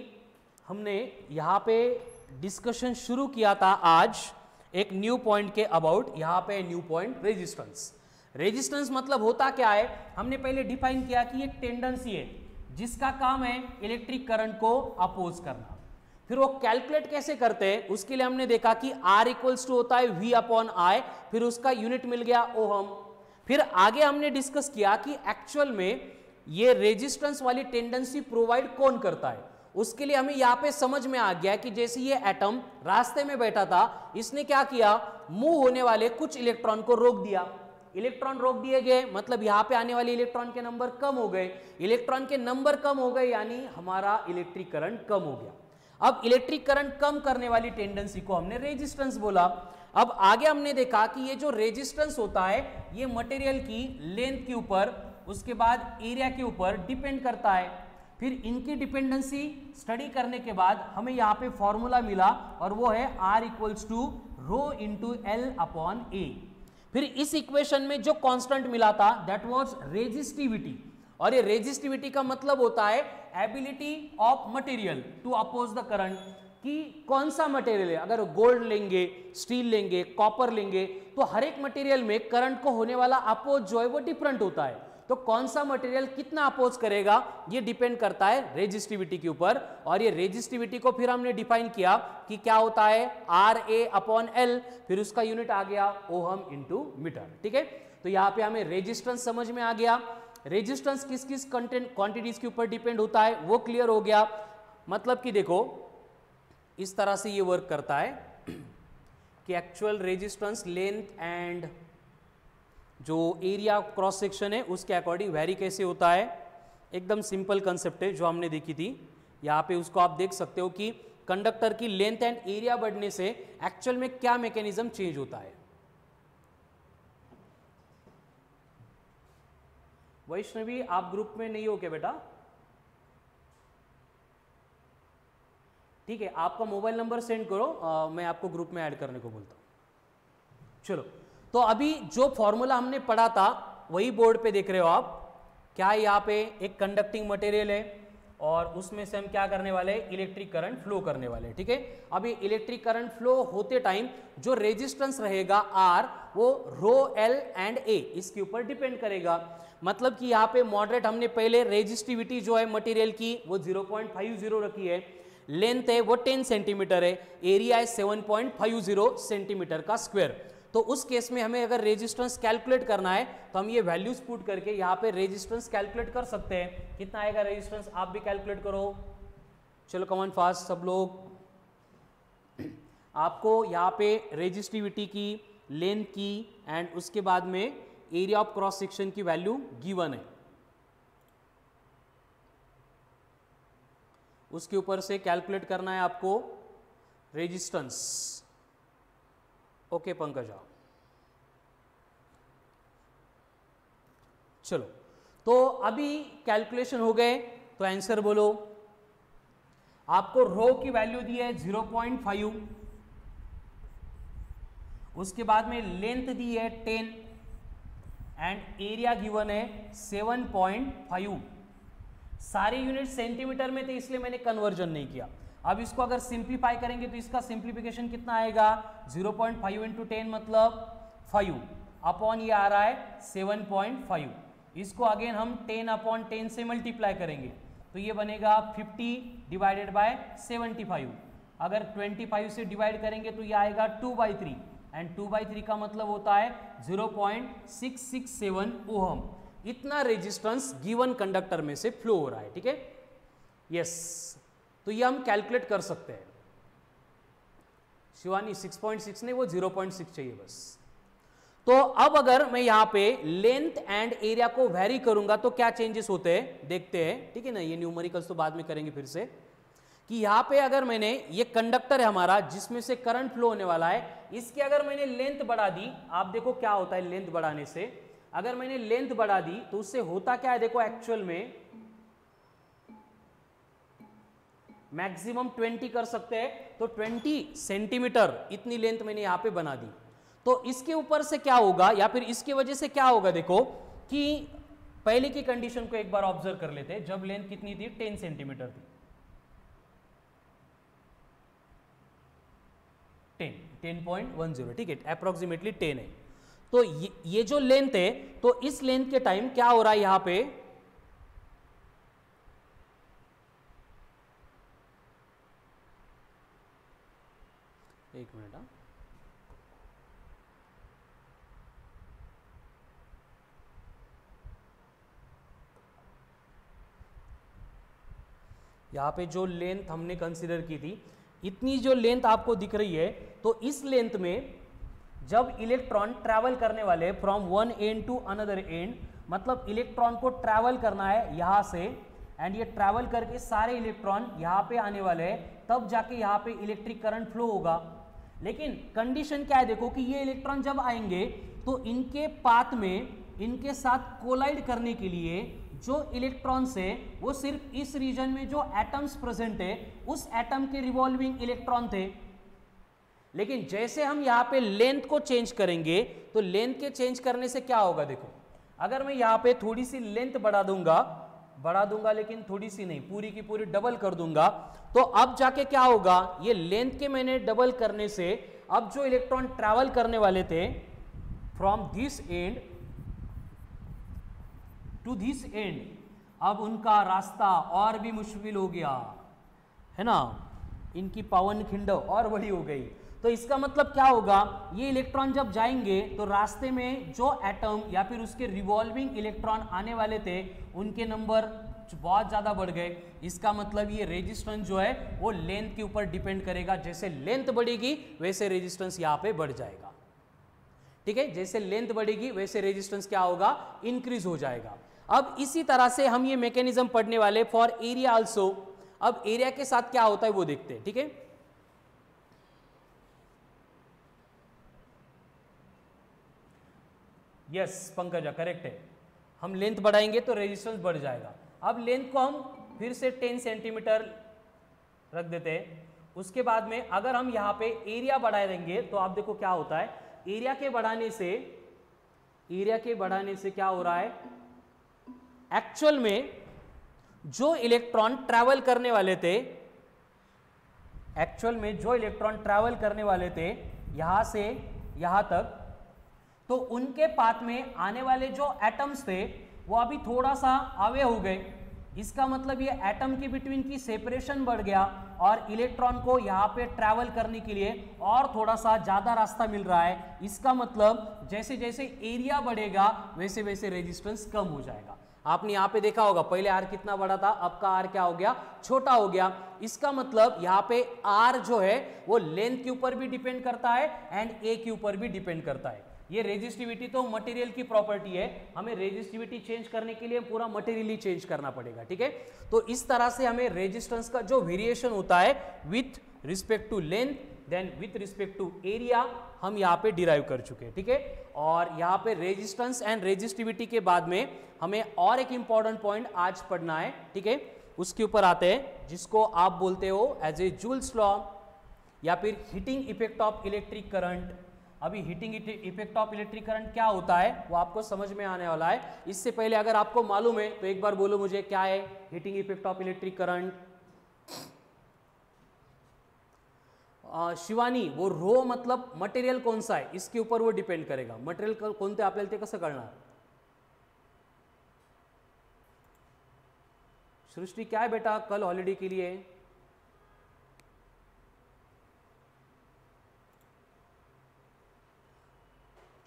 हमने यहाँ पे डिस्कशन शुरू किया था आज एक न्यू पॉइंट के अबाउट, यहाँ पे न्यू पॉइंट रेजिस्टेंस। रेजिस्टेंस मतलब होता क्या है, हमने पहले डिफाइन किया कि एक टेंडेंसी है जिसका काम है इलेक्ट्रिक करंट को अपोज करना। फिर वो कैलकुलेट कैसे करते हैं, उसके लिए हमने देखा कि R इक्वल्स टू होता है V अपॉन I, फिर उसका यूनिट मिल गया ओहम। फिर आगे हमने डिस्कस किया कि एक्चुअल में ये रेजिस्टेंस वाली टेंडेंसी प्रोवाइड कौन करता है। उसके लिए हमें यहाँ पे समझ में आ गया कि जैसे ये एटम रास्ते में बैठा था, इसने क्या किया, मूव होने वाले कुछ इलेक्ट्रॉन को रोक दिया। इलेक्ट्रॉन रोक दिए गए मतलब यहाँ पे आने वाले इलेक्ट्रॉन के नंबर कम हो गए, इलेक्ट्रॉन के नंबर कम हो गए यानी हमारा इलेक्ट्रिक करंट कम हो गया। अब इलेक्ट्रिक करंट कम करने वाली टेंडेंसी को हमने रेजिस्टेंस बोला। अब आगे हमने देखा कि ये जो रेजिस्टेंस होता है ये मटेरियल की लेंथ के ऊपर, उसके बाद एरिया के ऊपर डिपेंड करता है। फिर इनकी डिपेंडेंसी स्टडी करने के बाद हमें यहाँ पे फॉर्मूला मिला और वो है R equals to rho into L upon A. फिर इस इक्वेशन में जो कांस्टेंट मिला था दैट वाज रेजिस्टिविटी, और ये रेजिस्टिविटी का मतलब होता है ability of material to oppose the current, कि कौन सा मटेरियल है। अगर गोल्ड लेंगे, स्टील लेंगे, कॉपर लेंगे, तो हर एक मटेरियल में करंट को होने वाला अपोज जो है वो डिफरेंट होता है। तो कौन सा मटेरियल कितना अपोज करेगा ये डिपेंड करता है रेजिस्टिविटी के ऊपर। और ये रेजिस्टिविटी को फिर हमने डिफाइन किया कि क्या होता है RA अपॉन L, फिर उसका यूनिट आ गया ओहम इंटू मीटर। ठीक है, तो यहाँ पे हमें रेजिस्टेंस समझ में आ गया, रेजिस्टेंस किस किस क्वांटिटीज के ऊपर डिपेंड होता है वो क्लियर हो गया। मतलब कि देखो इस तरह से ये वर्क करता है कि एक्चुअल रेजिस्टेंस लेंथ एंड जो एरिया क्रॉस सेक्शन है उसके अकॉर्डिंग वेरी कैसे होता है। एकदम सिंपल कंसेप्ट है जो हमने देखी थी, यहाँ पे उसको आप देख सकते हो कि कंडक्टर की लेंथ एंड एरिया बढ़ने से एक्चुअल में क्या मैकेनिज्म चेंज होता है। वैष्णवी आप ग्रुप में नहीं हो क्या बेटा? ठीक है, आपका मोबाइल नंबर सेंड करो, मैं आपको ग्रुप में ऐड करने को बोलता हूं। चलो, तो अभी जो फॉर्मूला हमने पढ़ा था वही बोर्ड पे देख रहे हो आप। क्या है, यहाँ पे एक कंडक्टिंग मटेरियल है और उसमें से हम क्या करने वाले हैं, इलेक्ट्रिक करंट फ्लो करने वाले हैं। ठीक है, अभी इलेक्ट्रिक करंट फ्लो होते टाइम जो रेजिस्टेंस रहेगा R, वो रो L एंड A इसके ऊपर डिपेंड करेगा। मतलब कि यहाँ पे मॉडरेट हमने पहले रेजिस्टिविटी जो है मटेरियल की वो 0.50 रखी है, लेंथ है वो 10 सेंटीमीटर है, एरिया है 7.50 सेंटीमीटर का स्क्वायर। तो उस केस में हमें अगर रेजिस्टेंस कैलकुलेट करना है तो हम ये वैल्यूज पुट करके यहाँ पे रेजिस्टेंस कैलकुलेट कर सकते हैं। कितना आएगा रेजिस्टेंस, आप भी कैलकुलेट करो। चलो कम ऑन फास्ट सब लोग। आपको यहाँ पे रेजिस्टिविटी की, लेंथ की एंड उसके बाद में एरिया ऑफ क्रॉस सेक्शन की वैल्यू गिवन है, उसके ऊपर से कैलकुलेट करना है आपको रेजिस्टेंस। ओके पंकजा, चलो तो अभी कैलकुलेशन हो गए तो आंसर बोलो। आपको रो की वैल्यू दी है 0.5, उसके बाद में लेंथ दी है 10 एंड एरिया गिवन है 7.5। सारे यूनिट सेंटीमीटर में थे इसलिए मैंने कन्वर्जन नहीं किया। अब इसको अगर सिंप्लीफाई करेंगे तो इसका सिंप्लीफिकेशन कितना आएगा 0.5 इंटू 10 मतलब 5 अपॉन ये आ रहा है 7.5। इसको अगेन हम 10 अपॉन 10 से मल्टीप्लाई करेंगे तो ये बनेगा 50 डिवाइडेड बाय 75। अगर 25 से डिवाइड करेंगे तो ये आएगा 2/3 एंड 2/3 का मतलब होता है 0.667 ओहम। इतना रेजिस्टेंस गिवन कंडक्टर में से फ्लो हो रहा है, ठीक है। यस, तो ये हम कैलकुलेट कर सकते हैं। शिवानी 6.6 नहीं, वो 0.6 चाहिए बस। तो अब अगर मैं यहां पे लेंथ एंड एरिया को वेरी करूंगा तो क्या चेंजेस होते हैं देखते हैं, ठीक है ना। ये न्यूमेरिकल्स तो बाद में करेंगे फिर से, कि यहां पे अगर मैंने ये कंडक्टर है हमारा जिसमें से करंट फ्लो होने वाला है, इसकी अगर मैंने लेंथ बढ़ा दी, आप देखो क्या होता है लेंथ बढ़ाने से। अगर मैंने लेंथ बढ़ा दी तो उससे होता क्या है देखो, एक्चुअल में मैक्सिमम 20 कर सकते हैं, तो 20 सेंटीमीटर इतनी लेंथ मैंने यहां पे बना दी। तो इसके ऊपर से क्या होगा या फिर इसकी वजह से क्या होगा देखो, कि पहले की कंडीशन को एक बार ऑब्जर्व कर लेते हैं। जब लेंथ कितनी थी 10 सेंटीमीटर थी, 10.10, ठीक है, अप्रोक्सीमेटली 10 है। तो ये जो लेंथ है, तो इस लेंथ के टाइम क्या हो रहा है यहां पे, एक मिनट, यहाँ पे जो लेंथ हमने कंसीडर की थी, इतनी जो लेंथ आपको दिख रही है, तो इस लेंथ में जब इलेक्ट्रॉन ट्रैवल करने वाले from one end to another end, मतलब इलेक्ट्रॉन को ट्रैवल करना है यहाँ से, एंड ये ट्रैवल करके सारे इलेक्ट्रॉन यहाँ पे आने वाले हैं, तब जाके यहाँ पे इलेक्ट्रिक करंट फ्लो होगा। लेकिन कंडीशन क्या है देखो, कि ये इलेक्ट्रॉन जब आएंगे तो इनके पाथ में इनके साथ कोलाइड करने के लिए जो इलेक्ट्रॉन्स है वो सिर्फ इस रीजन में जो एटम्स प्रेजेंट है उस एटम के रिवॉल्विंग इलेक्ट्रॉन थे। लेकिन जैसे हम यहाँ पे लेंथ को चेंज करेंगे तो लेंथ के चेंज करने से क्या होगा देखो, अगर मैं यहाँ पे थोड़ी सी लेंथ बढ़ा दूंगा लेकिन थोड़ी सी नहीं, पूरी की पूरी डबल कर दूंगा, तो अब जाके क्या होगा, ये लेंथ के मैंने डबल करने से अब जो इलेक्ट्रॉन ट्रैवल करने वाले थे from this end to this end, अब उनका रास्ता और भी मुश्किल हो गया है ना, इनकी पवन खिंड और बड़ी हो गई। तो इसका मतलब क्या होगा, ये इलेक्ट्रॉन जब जाएंगे तो रास्ते में जो एटम या फिर उसके रिवॉल्विंग इलेक्ट्रॉन आने वाले थे उनके नंबर बहुत ज़्यादा बढ़ गए। इसका मतलब ये रेजिस्टेंस जो है वो लेंथ के ऊपर डिपेंड करेगा, जैसे लेंथ बढ़ेगी वैसे रेजिस्टेंस यहाँ पे बढ़ जाएगा, ठीक है। जैसे लेंथ बढ़ेगी वैसे रेजिस्टेंस क्या होगा, इंक्रीज हो जाएगा। अब इसी तरह से हम ये मैकेनिज्म पढ़ने वाले फॉर एरिया आल्सो। अब एरिया के साथ क्या होता है वो देखते हैं, ठीक है। यस पंकजा, करेक्ट है, हम लेंथ बढ़ाएंगे तो रेजिस्टेंस बढ़ जाएगा। अब लेंथ को हम फिर से 10 सेंटीमीटर रख देते हैं। उसके बाद में अगर हम यहाँ पे एरिया बढ़ा देंगे तो आप देखो क्या होता है, एरिया के बढ़ाने से क्या हो रहा है, एक्चुअल में जो इलेक्ट्रॉन ट्रैवल करने वाले थे यहां से यहां तक, तो उनके पाथ में आने वाले जो एटम्स थे वो अभी थोड़ा सा अवे हो गए। इसका मतलब ये एटम के बिटवीन की सेपरेशन बढ़ गया और इलेक्ट्रॉन को यहाँ पे ट्रैवल करने के लिए और थोड़ा सा ज़्यादा रास्ता मिल रहा है। इसका मतलब जैसे जैसे एरिया बढ़ेगा वैसे वैसे रेजिस्टेंस कम हो जाएगा। आपने यहाँ पे देखा होगा पहले आर कितना बड़ा था, अब का आर क्या हो गया, छोटा हो गया। इसका मतलब यहाँ पे आर जो है वो लेंथ के ऊपर भी डिपेंड करता है एंड ए के ऊपर भी डिपेंड करता है। ये रेजिस्टिविटी तो मटेरियल की प्रॉपर्टी है, हमें रेजिस्टिविटी चेंज करने के लिए पूरा मटेरियल चेंज करना पड़ेगा, ठीक है। तो इस तरह से हमें रेजिस्टेंस का जो वेरिएशन होता है with respect to length then with respect to area हम यहाँ पे डिराइव कर चुके हैं, ठीक है। और यहाँ पे रेजिस्टेंस एंड रेजिस्टिविटी के बाद में हमें और एक इंपॉर्टेंट पॉइंट आज पढ़ना है, ठीक है। उसके ऊपर आते हैं जिसको आप बोलते हो एज ए जूल्स लॉ या फिर heating effect of electric current. अभी heating effect of electric current क्या होता है वो आपको समझ में आने वाला है। इससे पहले अगर आपको मालूम है तो एक बार बोलो मुझे क्या है heating effect of electric current. Shivani, वो रो मतलब मटेरियल कौन सा है इसके ऊपर वो डिपेंड करेगा। मटेरियल कोणते आपल्याला ते कसं कळणार? सृष्टि क्या है बेटा कल हॉलिडे के लिए?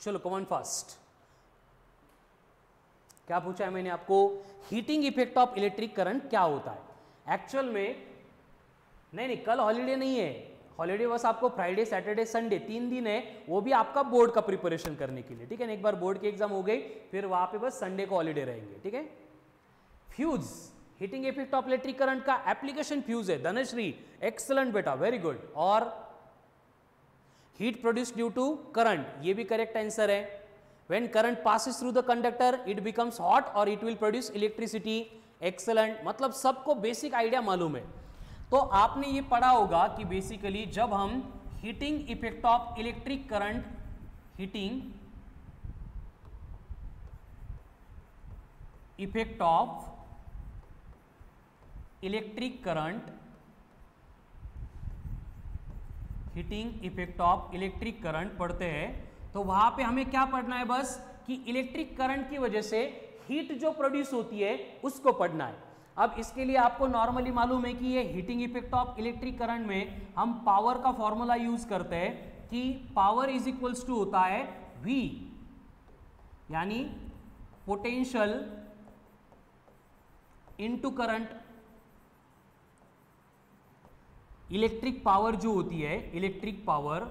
चलो कम ऑन फास्ट। क्या पूछा है मैंने आपको? Heating effect of electric current क्या होता है एक्चुअल में? नहीं कल हॉलिडे नहीं है, हॉलिडे बस आपको फ्राइडे सैटरडे संडे 3 दिन है, वो भी आपका बोर्ड का प्रिपरेशन करने के लिए, ठीक है ना। एक बार बोर्ड की एग्जाम हो गई फिर वहां पे बस संडे को हॉलिडे रहेंगे, ठीक है। Fuse, heating effect of electric current का एप्लीकेशन फ्यूज है। धनश्री एक्सलेंट बेटा, वेरी गुड। और heat produce due to current, ये भी करेक्ट आंसर है। When current passes through the conductor it becomes hot और it will produce electricity. Excellent, मतलब सबको बेसिक आइडिया मालूम है। तो आपने ये पढ़ा होगा कि बेसिकली जब हम heating effect of electric current, heating effect of electric current, heating effect of electric current पढ़ते हैं तो वहां पे हमें क्या पढ़ना है बस कि इलेक्ट्रिक करंट की वजह से हीट जो प्रोड्यूस होती है उसको पढ़ना है। अब इसके लिए आपको नॉर्मली मालूम है कि ये heating effect of electric current में हम पावर का फॉर्मूला यूज करते हैं कि पावर इज इक्वल्स टू होता है V, यानी potential into current. Electric power जो होती है, इलेक्ट्रिक पावर,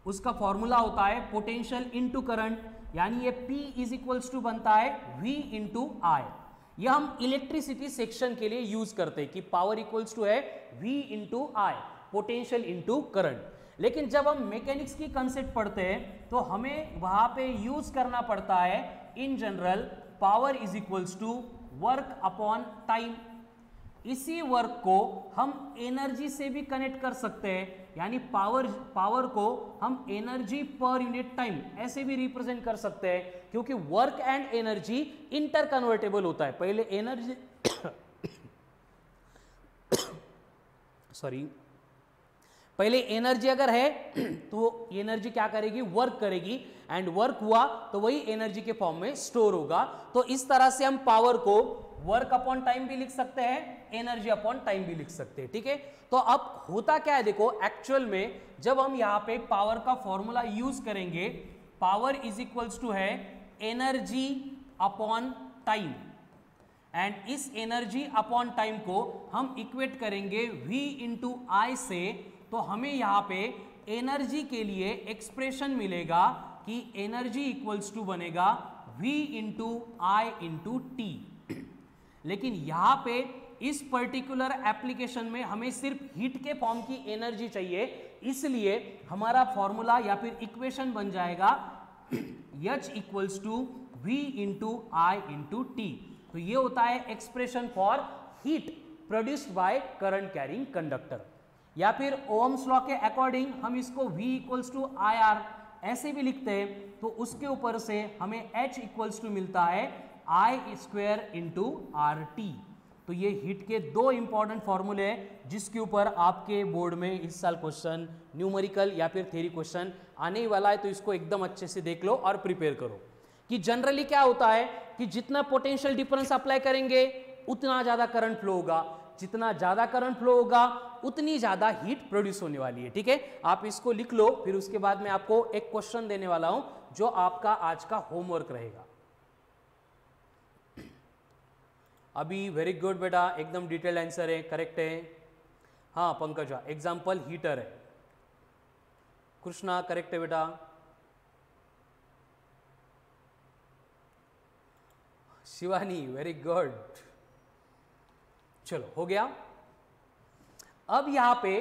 उसका फॉर्मूला होता है पोटेंशियल इनटू करंट, यानी ये P इज इक्वल्स टू बनता है V इंटू I। यह हम इलेक्ट्रिसिटी सेक्शन के लिए यूज करते हैं कि पावर इक्वल्स टू है V into I, potential into current. लेकिन जब हम मैकेनिक्स की कंसेप्ट पढ़ते हैं तो हमें वहां पे यूज करना पड़ता है in general power is equals to work upon time. इसी वर्क को हम एनर्जी से भी कनेक्ट कर सकते हैं, यानी पावर को हम एनर्जी पर यूनिट टाइम ऐसे भी रिप्रेजेंट कर सकते हैं, क्योंकि work and energy inter convertible होता है। पहले एनर्जी सॉरी, पहले एनर्जी अगर है तो एनर्जी क्या करेगी, वर्क करेगी, एंड वर्क हुआ तो वही एनर्जी के फॉर्म में स्टोर होगा। तो इस तरह से हम पावर को वर्क अपॉन टाइम भी लिख सकते हैं, एनर्जी अपॉन टाइम भी लिख सकते हैं, ठीक है। तो अब होता क्या है देखो, एक्चुअल में जब हम यहां पे पावर का फॉर्मूला यूज करेंगे, पावर इज इक्वल्स टू है एनर्जी अपॉन टाइम, एंड इस एनर्जी अपॉन टाइम को हम इक्वेट करेंगे V इंटू आई से, तो हमें यहां पे एनर्जी के लिए एक्सप्रेशन मिलेगा कि एनर्जी इक्वल्स टू बनेगा V into I into T. लेकिन यहां पे इस पर्टिकुलर एप्लीकेशन में हमें सिर्फ हीट के फॉर्म की एनर्जी चाहिए, इसलिए हमारा फॉर्मूला या फिर इक्वेशन बन जाएगा H equals to V into I into T. तो ये होता है expression for heat produced by current carrying conductor. या फिर ओम्स लॉ के अकॉर्डिंग हम इसको V equals to I R ऐसे भी लिखते हैं, तो उसके ऊपर से हमें H इक्वल्स टू मिलता है आई स्क्वायर इंटू आर टी। तो ये हीट के दो इंपॉर्टेंट फॉर्मूले हैं जिसके ऊपर आपके बोर्ड में इस साल क्वेश्चन न्यूमेरिकल या फिर थ्योरी क्वेश्चन आने ही वाला है। तो इसको एकदम अच्छे से देख लो और प्रिपेयर करो कि जनरली क्या होता है कि जितना पोटेंशियल डिफरेंस अप्लाई करेंगे उतना ज्यादा करंट फ्लो होगा, जितना ज्यादा करंट फ्लो होगा उतनी ज्यादा हीट प्रोड्यूस होने वाली है, ठीक है। आप इसको लिख लो, फिर उसके बाद मैं आपको एक क्वेश्चन देने वाला हूं जो आपका आज का होमवर्क रहेगा। अभी वेरी गुड बेटा, एकदम डिटेल्ड आंसर है, करेक्ट है। हाँ पंकजा, एग्जाम्पल हीटर है। कृष्णा करेक्ट है बेटा। Shivani very good. चलो हो गया। अब यहां पे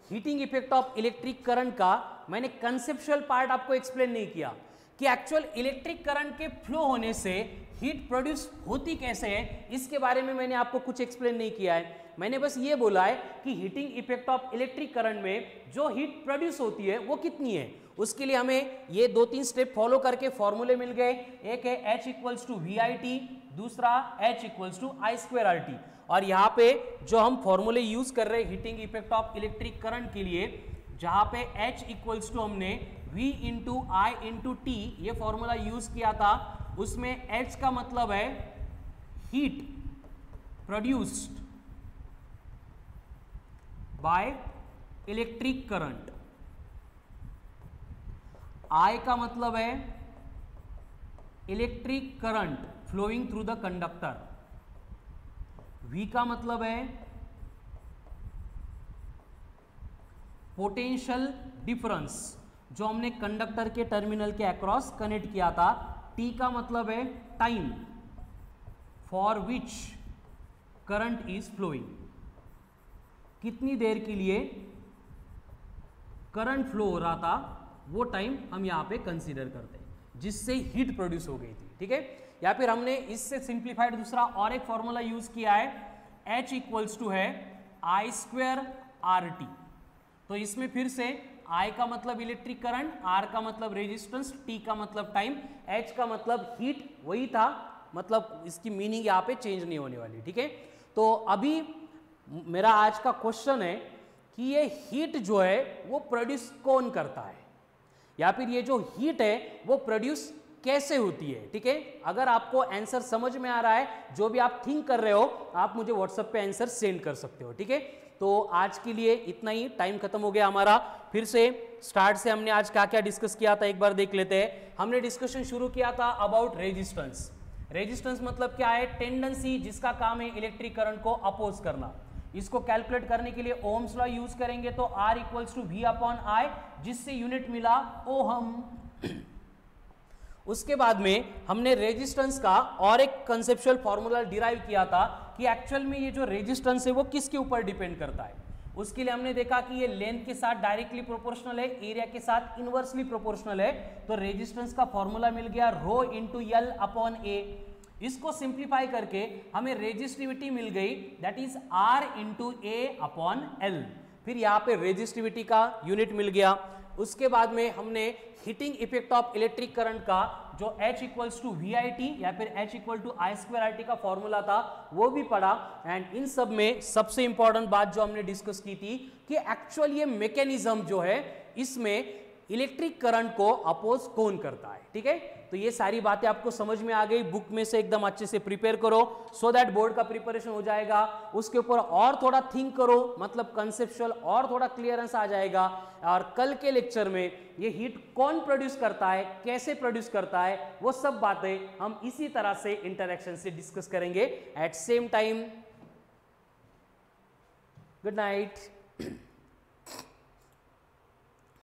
heating effect of electric current का मैंने कंसेप्चुअल पार्ट आपको एक्सप्लेन नहीं किया कि एक्चुअल इलेक्ट्रिक करंट के फ्लो होने से हीट प्रोड्यूस होती कैसे है इसके बारे में मैंने आपको कुछ एक्सप्लेन नहीं किया है। मैंने बस ये बोला है कि heating effect of electric current में जो हीट प्रोड्यूस होती है वो कितनी है। उसके लिए हमें ये 2-3 स्टेप फॉलो करके फॉर्मूले मिल गए। एक है H इक्वल्स टू VIT, दूसरा H इक्वल्स टू I²RT। और यहाँ पे जो हम फॉर्मूले यूज कर रहे हैं heating effect of electric current के लिए, जहाँ पे H इक्वल्स टू हमने V into I into T ये फॉर्मूला यूज किया था, उसमें H का मतलब है heat produced by electric current, I का मतलब है electric current flowing through the conductor, V का मतलब है पोटेंशियल डिफरेंस जो हमने कंडक्टर के टर्मिनल के अक्रॉस कनेक्ट किया था, T का मतलब है time for which current is flowing, कितनी देर के लिए करंट फ्लो हो रहा था वो टाइम हम यहां पे कंसीडर करते हैं जिससे हीट प्रोड्यूस हो गई थी। ठीक है, या फिर हमने इससे सिंप्लीफाइड दूसरा और एक फॉर्मूला यूज किया है, H इक्वल्स टू है I²RT। तो इसमें फिर से I का मतलब इलेक्ट्रिक करंट, R का मतलब रेजिस्टेंस, T का मतलब टाइम, H का मतलब हीट वही था, मतलब इसकी मीनिंग यहाँ पे चेंज नहीं होने वाली। ठीक है, तो अभी मेरा आज का क्वेश्चन है कि ये हीट जो है वो प्रोड्यूस कौन करता है, या फिर ये जो हीट है वो प्रोड्यूस कैसे होती है। ठीक है, अगर आपको आंसर समझ में आ रहा है, जो भी आप थिंक कर रहे हो, आप मुझे व्हाट्सएप पे आंसर सेंड कर सकते हो। ठीक है, तो आज के लिए इतना ही, टाइम खत्म हो गया हमारा। फिर से स्टार्ट से हमने आज क्या क्या डिस्कस किया था एक बार देख लेते हैं। हमने डिस्कशन शुरू किया था अबाउट रेजिस्टेंस। रेजिस्टेंस मतलब क्या है, टेंडेंसी जिसका काम है इलेक्ट्रिक करंट को अपोज करना। इसको कैलकुलेट करने के लिए ओम्स लॉ यूज करेंगे, तो R equals to V upon I, जिससे यूनिट मिला ओहम। उसके बाद में हमने रेजिस्टेंस का और एक कंसेप्चुअल फॉर्मूला डिराइव किया था कि एक्चुअल में ये जो रेजिस्टेंस है वो किसके ऊपर डिपेंड करता है। उसके लिए हमने देखा कि ये लेंथ के साथ डायरेक्टली प्रोपोर्शनल है, एरिया के साथ इनवर्सली प्रोपोर्शनल है। तो रेजिस्टेंस का फॉर्मूला मिल गया रो इंटू L अपॉन A। इसको सिंप्लीफाई करके हमें रेजिस्टिविटी मिल गई, that is R into A upon L। फिर यहाँ पे रेजिस्टिविटी का यूनिट मिल गया। उसके बाद में हमने heating effect of electric current का जो H इक्वल्स टू VIT या फिर H इक्वल टू I²RT का फॉर्मूला था वो भी पढ़ा। एंड इन सब में सबसे इंपॉर्टेंट बात जो हमने डिस्कस की थी कि एक्चुअल ये मैकेनिज्म जो है इसमें इलेक्ट्रिक करंट को अपोज कौन करता है। ठीक है, तो ये सारी बातें आपको समझ में आ गई। बुक में से एकदम अच्छे से प्रिपेयर करो सो दैट बोर्ड का प्रिपरेशन हो जाएगा। उसके ऊपर और थोड़ा थिंक करो, मतलब कंसेप्चुअल और थोड़ा क्लियरेंस आ जाएगा। और कल के लेक्चर में ये हीट कौन प्रोड्यूस करता है, कैसे प्रोड्यूस करता है, वो सब बातें हम इसी तरह से इंटरेक्शन से डिस्कस करेंगे at same time. Good night.